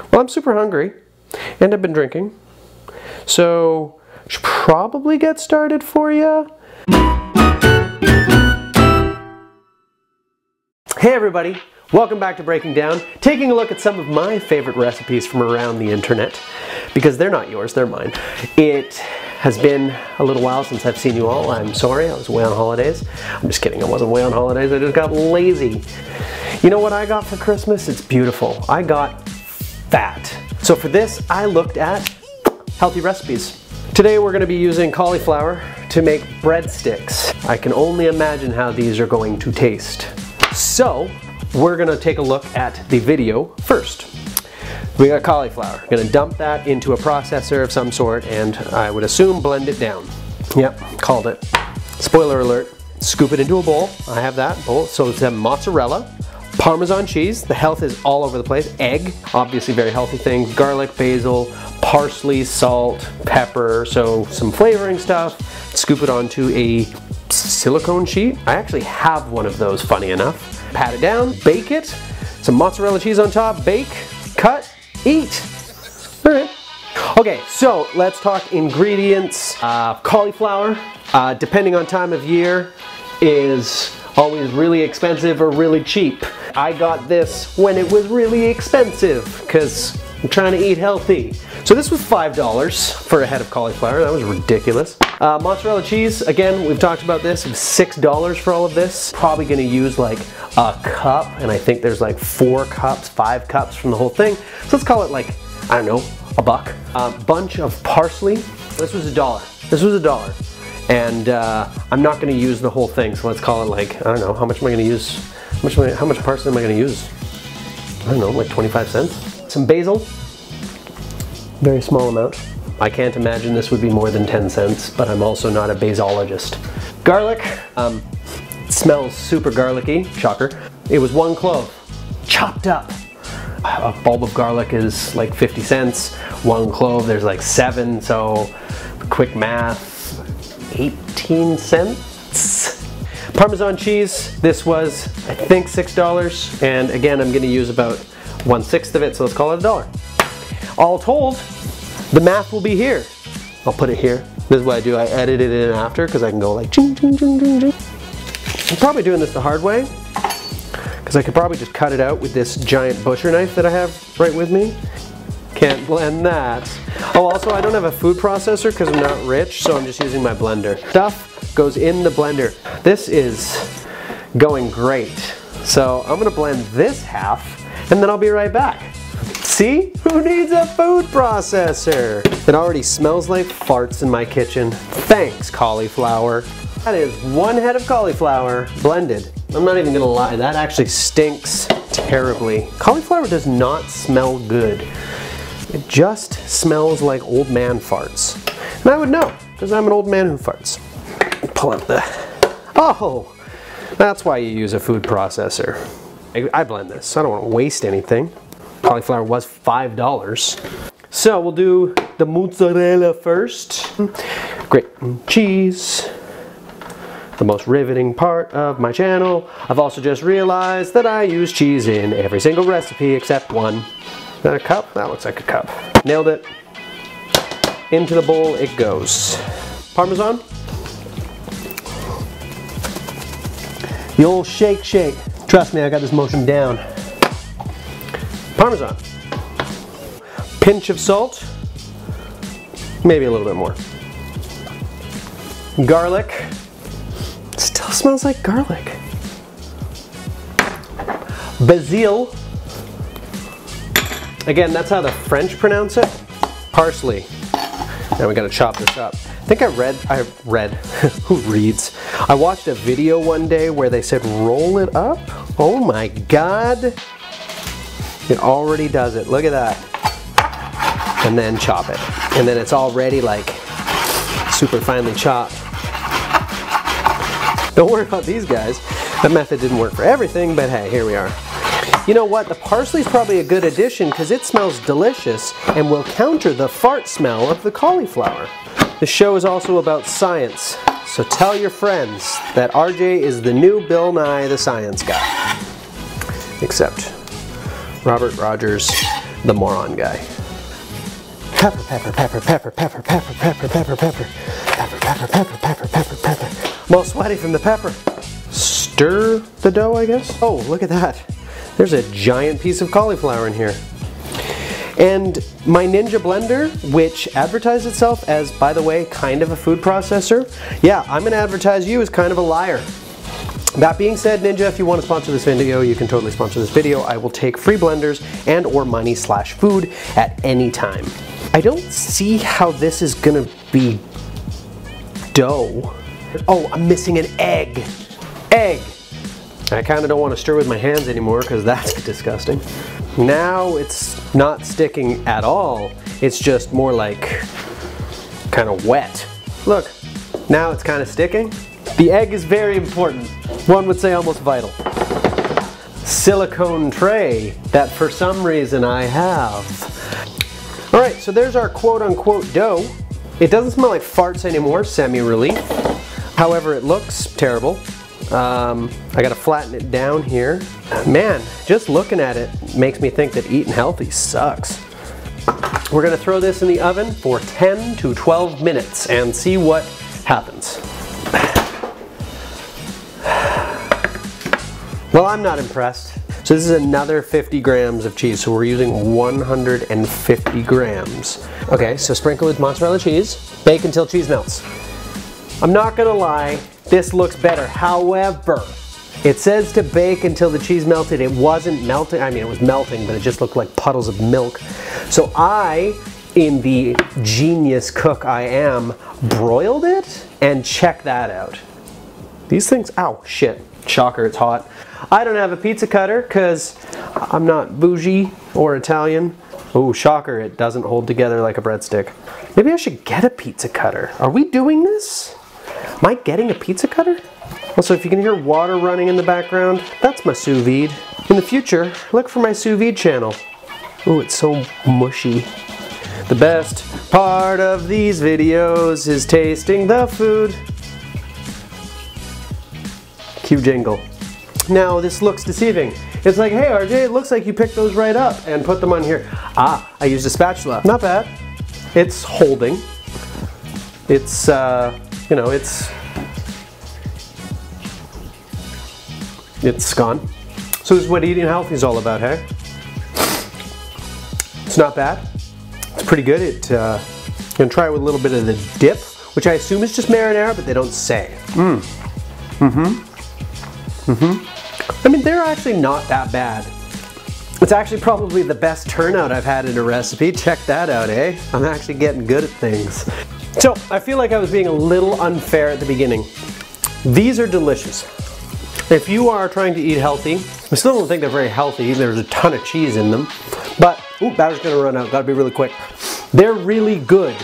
Well, I'm super hungry, and I've been drinking, so I should probably get started for you. Hey everybody, welcome back to Breaking Down, taking a look at some of my favorite recipes from around the internet, because they're not yours, they're mine. It has been a little while since I've seen you all. I'm sorry, I was away on holidays. I'm just kidding, I wasn't away on holidays, I just got lazy. You know what I got for Christmas? It's beautiful. I got fat. So for this, I looked at healthy recipes. Today we're going to be using cauliflower to make breadsticks. I can only imagine how these are going to taste. So we're going to take a look at the video first. We got cauliflower. We're going to dump that into a processor of some sort and I would assume blend it down. Yep, called it. Spoiler alert. Scoop it into a bowl. I have that bowl. So it's mozzarella, Parmesan cheese, the health is all over the place, egg, obviously very healthy things, garlic, basil, parsley, salt, pepper, so some flavoring stuff. Scoop it onto a silicone sheet. I actually have one of those, funny enough. Pat it down, bake it, some mozzarella cheese on top, bake, cut, eat. All right. Okay, so let's talk ingredients. Cauliflower, depending on time of year, is always really expensive or really cheap. I got this when it was really expensive because I'm trying to eat healthy. So this was $5 for a head of cauliflower. That was ridiculous. Mozzarella cheese, again, we've talked about this. It was $6 for all of this. Probably gonna use like a cup, and I think there's like 4 cups, 5 cups from the whole thing. So let's call it like, I don't know, a buck. Bunch of parsley. This was $1. This was $1. And I'm not going to use the whole thing, so let's call it like, I don't know, how much am I going to use? How much parsley am I going to use? I don't know, like 25 cents? Some basil, very small amount. I can't imagine this would be more than 10 cents, but I'm also not a basologist. Garlic, it smells super garlicky, shocker. It was 1 clove, chopped up. A bulb of garlic is like 50 cents, 1 clove, there's like 7, so quick math. 18 cents. Parmesan cheese, this was I think $6, and again I'm going to use about 1/6 of it, so let's call it $1. All told, the math will be here. I'll put it here. This is what I do, I edit it in after because I can go like ching ching ching ching ching. I'm probably doing this the hard way because I could probably just cut it out with this giant butcher knife that I have right with me. Can't blend that. Oh, also I don't have a food processor because I'm not rich, so I'm just using my blender. Stuff goes in the blender. This is going great. So I'm gonna blend this half and then I'll be right back. See? Who needs a food processor? It already smells like farts in my kitchen. Thanks, cauliflower. That is 1 head of cauliflower blended. I'm not even gonna lie, that actually stinks terribly. Cauliflower does not smell good. It just smells like old man farts. And I would know, because I'm an old man who farts. Pull out the... Oh! That's why you use a food processor. I blend this, so I don't want to waste anything. Cauliflower was $5. So we'll do the mozzarella first. Grated cheese. The most riveting part of my channel. I've also just realized that I use cheese in every single recipe except one. Is that a cup? That looks like a cup. Nailed it. Into the bowl it goes. Parmesan. The old shake shake. Trust me, I got this motion down. Parmesan. Pinch of salt. Maybe a little bit more. Garlic. Still smells like garlic. Basil. Again, that's how the French pronounce it. Parsley. Now we gotta chop this up. I think I read, who reads? I watched a video one day where they said roll it up. Oh my God. It already does it, look at that. And then chop it. And then it's already like super finely chopped. Don't worry about these guys. That method didn't work for everything, but hey, here we are. You know what, the parsley's probably a good addition because it smells delicious and will counter the fart smell of the cauliflower. The show is also about science, so tell your friends that RJ is the new Bill Nye the Science Guy. Except Robert Rogers the moron guy. Pepper, pepper, pepper, pepper, pepper, pepper, pepper, pepper, pepper, pepper, pepper, pepper, pepper, pepper, pepper. I'm all sweaty from the pepper. Stir the dough, I guess. Oh, look at that. There's a giant piece of cauliflower in here. And my Ninja blender, which advertised itself as, by the way, kind of a food processor, yeah, I'm gonna advertise you as kind of a liar. That being said, Ninja, if you want to sponsor this video, you can totally sponsor this video. I will take free blenders and or money/food at any time. I don't see how this is gonna be dough. Oh, I'm missing an egg. Egg. I kind of don't want to stir with my hands anymore because that's disgusting. Now it's not sticking at all. It's just more like kind of wet. Look, now it's kind of sticking. The egg is very important. One would say almost vital. Silicone tray that for some reason I have. All right, so there's our quote-unquote dough. It doesn't smell like farts anymore, semi-relief. However, it looks terrible. I gotta flatten it down here. Man, just looking at it makes me think that eating healthy sucks. We're gonna throw this in the oven for 10 to 12 minutes and see what happens. Well, I'm not impressed. So this is another 50 grams of cheese, so we're using 150 grams. Okay, so sprinkle with mozzarella cheese, bake until cheese melts. I'm not gonna lie, this looks better. However, it says to bake until the cheese melted. It wasn't melting. I mean, it was melting, but it just looked like puddles of milk. So I, in the genius cook I am, broiled it and check that out. These things, ow, shit, shocker, it's hot. I don't have a pizza cutter because I'm not bougie or Italian. Oh, shocker, it doesn't hold together like a breadstick. Maybe I should get a pizza cutter. Are we doing this? Am I getting a pizza cutter? Also, if you can hear water running in the background, that's my sous vide. In the future, look for my sous vide channel. Oh, it's so mushy. The best part of these videos is tasting the food. Cue jingle. Now, this looks deceiving. It's like, hey RJ, it looks like you picked those right up and put them on here. Ah, I used a spatula. Not bad. It's holding. It's, you know, it's gone. So this is what eating healthy is all about, hey? It's not bad. It's pretty good. I'm gonna try it with a little bit of the dip, which I assume is just marinara, but they don't say. I mean, they're actually not that bad. It's actually probably the best turnout I've had in a recipe. Check that out, eh? I'm actually getting good at things. So, I feel like I was being a little unfair at the beginning. These are delicious. If you are trying to eat healthy, I still don't think they're very healthy. There's a ton of cheese in them. But, ooh, batter's gonna run out. Gotta be really quick. They're really good.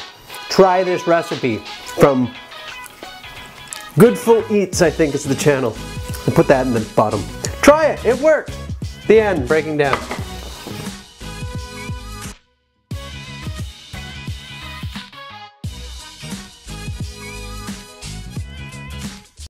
Try this recipe from Goodful Eats, I think is the channel. I'll put that in the bottom. Try it, it worked. The end, breaking down.